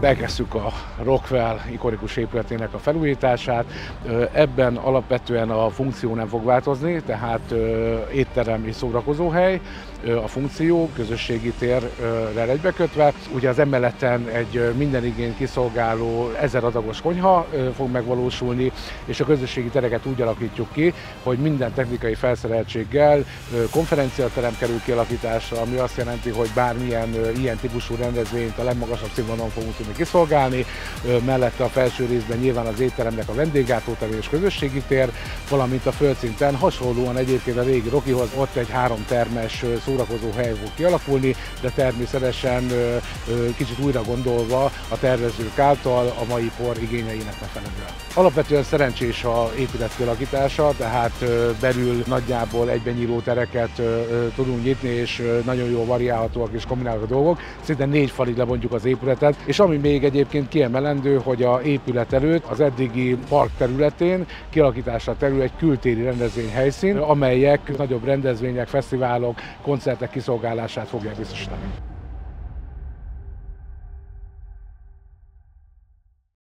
Elkezdtük a Rockwell ikonikus épületének a felújítását. Ebben alapvetően a funkció nem fog változni, tehát étterem és szórakozóhely, a funkció közösségi térrel egybekötve. Ugye az emeleten egy minden igényt kiszolgáló 1000 adagos konyha fog megvalósulni, és a közösségi tereket úgy alakítjuk ki, hogy minden technikai felszereltséggel konferenciaterem kerül kialakításra, ami azt jelenti, hogy bármilyen ilyen típusú rendezvényt a legmagasabb színvonalon fogunk tudni kiszolgálni. Mellette a felső részben nyilván az étteremnek a vendéglátóterű és közösségi tér, valamint a földszinten hasonlóan egyébként a régi Rockyhoz ott egy 3 termes szórakozó hely fog kialakulni, de természetesen kicsit újra gondolva a tervezők által a mai kor igényeinek megfelelően. Alapvetően szerencsés az épület kialakítása, tehát belül nagyjából egybenyíló tereket tudunk nyitni, és nagyon jól variálhatóak és kombinálhatók a dolgok. Szinte 4 falig lebontjuk az épületet, és ami még egyébként kiemelendő, hogy az épület előtt az eddigi park területén kialakításra kerül egy kültéri rendezvényhelyszín, amelyek nagyobb rendezvények, fesztiválok, koncertek kiszolgálását fogják biztosítani.